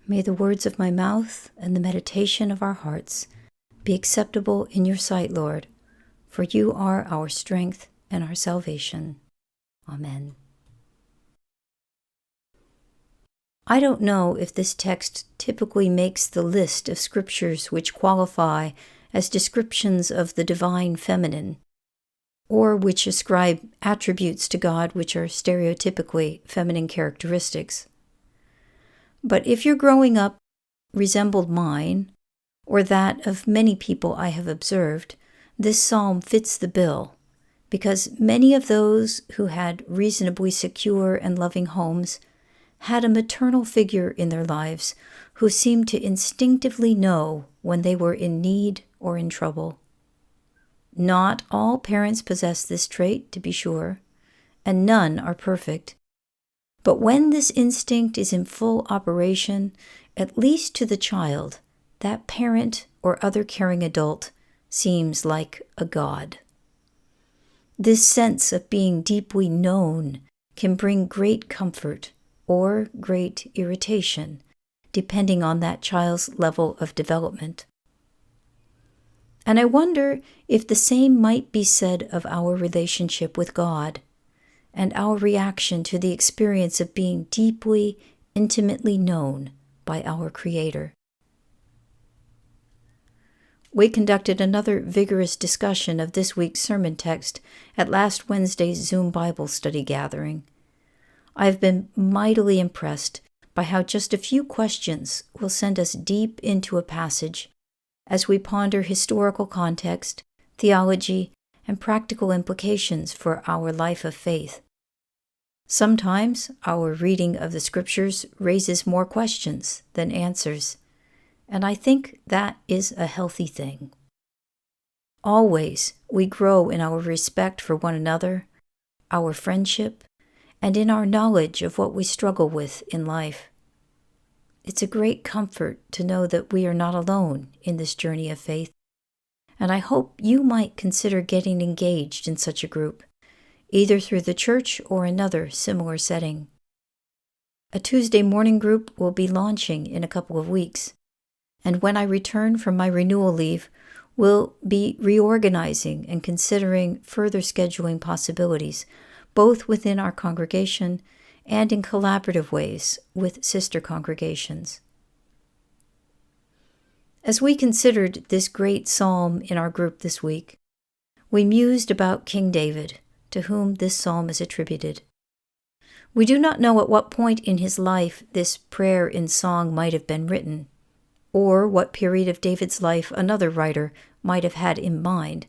May the words of my mouth and the meditation of our hearts be acceptable in your sight, Lord, for you are our strength and our salvation. Amen. I don't know if this text typically makes the list of scriptures which qualify as descriptions of the divine feminine, or which ascribe attributes to God which are stereotypically feminine characteristics. But if your growing up resembled mine, or that of many people I have observed, this psalm fits the bill, because many of those who had reasonably secure and loving homes had a maternal figure in their lives who seemed to instinctively know when they were in need or in trouble. Not all parents possess this trait, to be sure, and none are perfect. But when this instinct is in full operation, at least to the child, that parent or other caring adult seems like a god. This sense of being deeply known can bring great comfort or great irritation, depending on that child's level of development. And I wonder if the same might be said of our relationship with God and our reaction to the experience of being deeply, intimately known by our Creator. We conducted another vigorous discussion of this week's sermon text at last Wednesday's Zoom Bible study gathering. I have been mightily impressed by how just a few questions will send us deep into a passage as we ponder historical context, theology, and practical implications for our life of faith. Sometimes our reading of the Scriptures raises more questions than answers, and I think that is a healthy thing. Always we grow in our respect for one another, our friendship, and in our knowledge of what we struggle with in life. It's a great comfort to know that we are not alone in this journey of faith, and I hope you might consider getting engaged in such a group, either through the church or another similar setting. A Tuesday morning group will be launching in a couple of weeks, and when I return from my renewal leave, we'll be reorganizing and considering further scheduling possibilities, both within our congregation and in collaborative ways with sister congregations. As we considered this great psalm in our group this week, we mused about King David, to whom this psalm is attributed. We do not know at what point in his life this prayer in song might have been written, or what period of David's life another writer might have had in mind.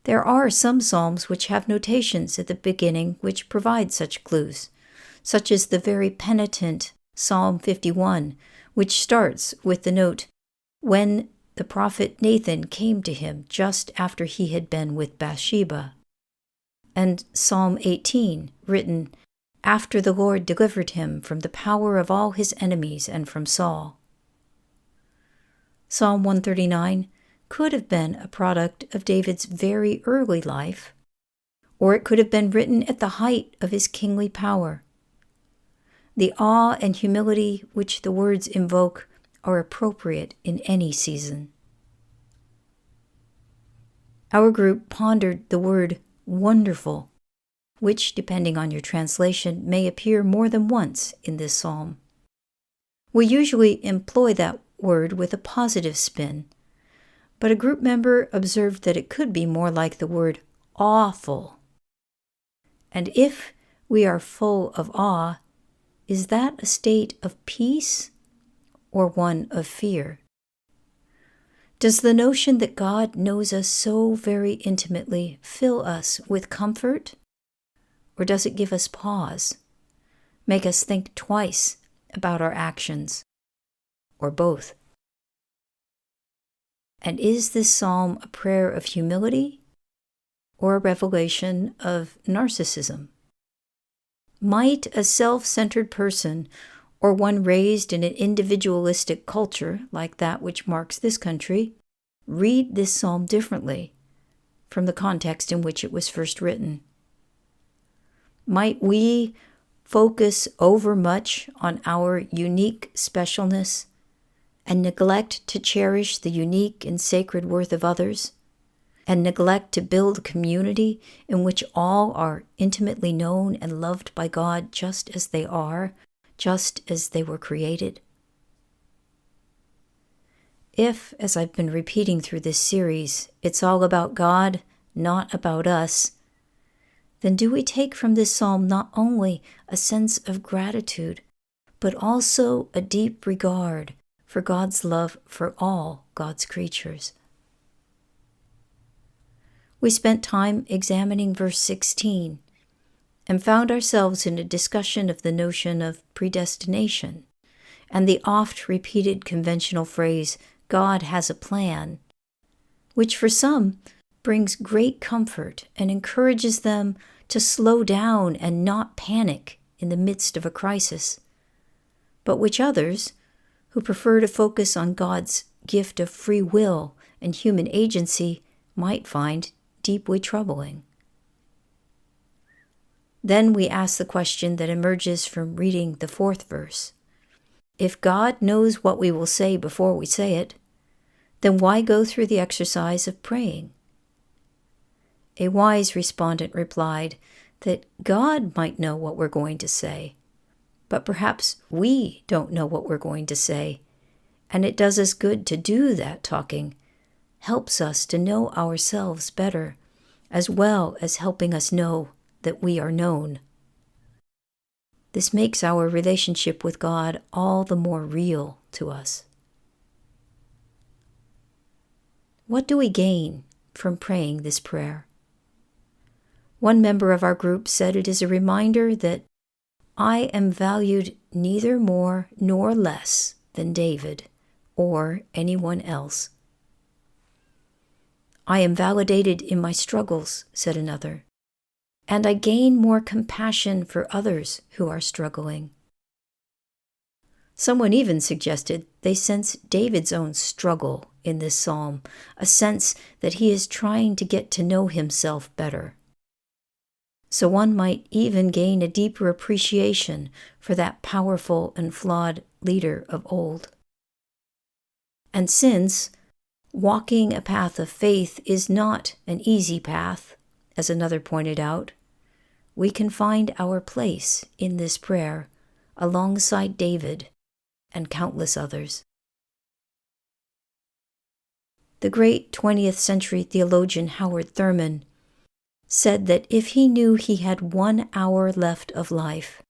There are some psalms which have notations at the beginning which provide such clues, such as the very penitent Psalm 51, which starts with the note, "When the prophet Nathan came to him just after he had been with Bathsheba," and Psalm 18, written, "After the Lord delivered him from the power of all his enemies and from Saul." Psalm 139 could have been a product of David's very early life, or it could have been written at the height of his kingly power. The awe and humility which the words invoke are appropriate in any season. Our group pondered the word wonderful, which, depending on your translation, may appear more than once in this psalm. We usually employ that word with a positive spin, but a group member observed that it could be more like the word awful. And if we are full of awe, is that a state of peace or one of fear? Does the notion that God knows us so very intimately fill us with comfort, or does it give us pause, make us think twice about our actions, or both? And is this psalm a prayer of humility or a revelation of narcissism? Might a self-centered person, or one raised in an individualistic culture like that which marks this country, read this psalm differently from the context in which it was first written? Might we focus overmuch on our unique specialness and neglect to cherish the unique and sacred worth of others, and neglect to build a community in which all are intimately known and loved by God just as they are, just as they were created? If, as I've been repeating through this series, it's all about God, not about us, then do we take from this psalm not only a sense of gratitude, but also a deep regard for God's love for all God's creatures? We spent time examining verse 16 and found ourselves in a discussion of the notion of predestination and the oft-repeated conventional phrase, God has a plan, which for some brings great comfort and encourages them to slow down and not panic in the midst of a crisis, but which others, who prefer to focus on God's gift of free will and human agency, might find deeply troubling. Then we ask the question that emerges from reading the 4th verse. If God knows what we will say before we say it, then why go through the exercise of praying? A wise respondent replied that God might know what we're going to say, but perhaps we don't know what we're going to say, and it does us good to do that talking, helps us to know ourselves better, as well as helping us know that we are known. This makes our relationship with God all the more real to us. What do we gain from praying this prayer? One member of our group said it is a reminder that I am valued neither more nor less than David or anyone else. I am validated in my struggles, said another, and I gain more compassion for others who are struggling. Someone even suggested they sense David's own struggle in this psalm, a sense that he is trying to get to know himself better. So one might even gain a deeper appreciation for that powerful and flawed leader of old. And since walking a path of faith is not an easy path, as another pointed out, we can find our place in this prayer alongside David and countless others. The great 20th century theologian Howard Thurman said that if he knew he had 1 hour left of life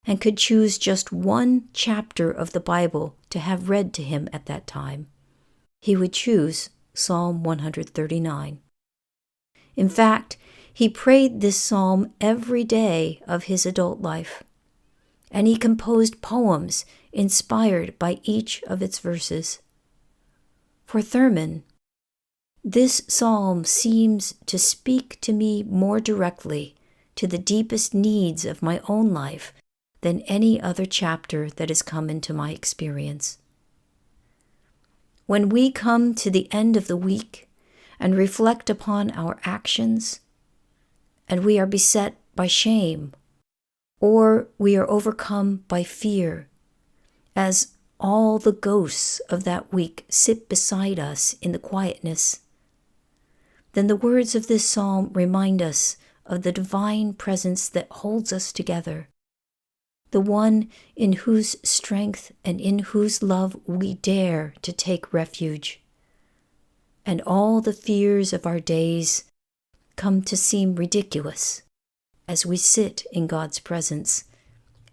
and could choose just one chapter of the Bible to have read to him at that time, he would choose Psalm 139. In fact, he prayed this psalm every day of his adult life, and he composed poems inspired by each of its verses. For Thurman, this psalm seems to speak to me more directly to the deepest needs of my own life than any other chapter that has come into my experience. When we come to the end of the week and reflect upon our actions, and we are beset by shame, or we are overcome by fear, as all the ghosts of that week sit beside us in the quietness, then the words of this psalm remind us of the divine presence that holds us together, the one in whose strength and in whose love we dare to take refuge. And all the fears of our days come to seem ridiculous as we sit in God's presence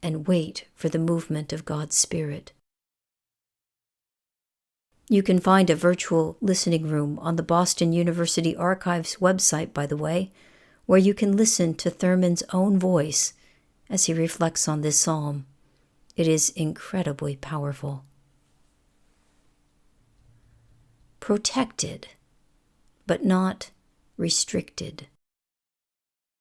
and wait for the movement of God's Spirit. You can find a virtual listening room on the Boston University Archives website, by the way, where you can listen to Thurman's own voice as he reflects on this psalm. It is incredibly powerful. Protected, but not restricted.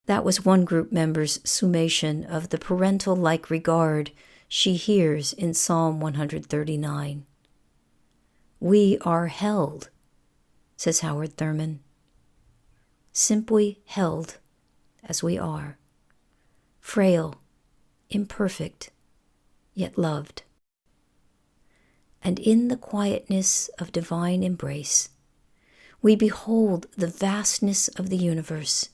That was one group member's summation of the parental-like regard she hears in Psalm 139. We are held, says Howard Thurman, simply held as we are, frail imperfect, yet loved. And in the quietness of divine embrace, we behold the vastness of the universe,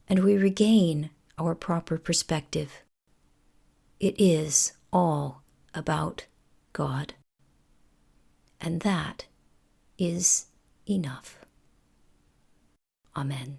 and we regain our proper perspective. It is all about God. And that is enough. Amen.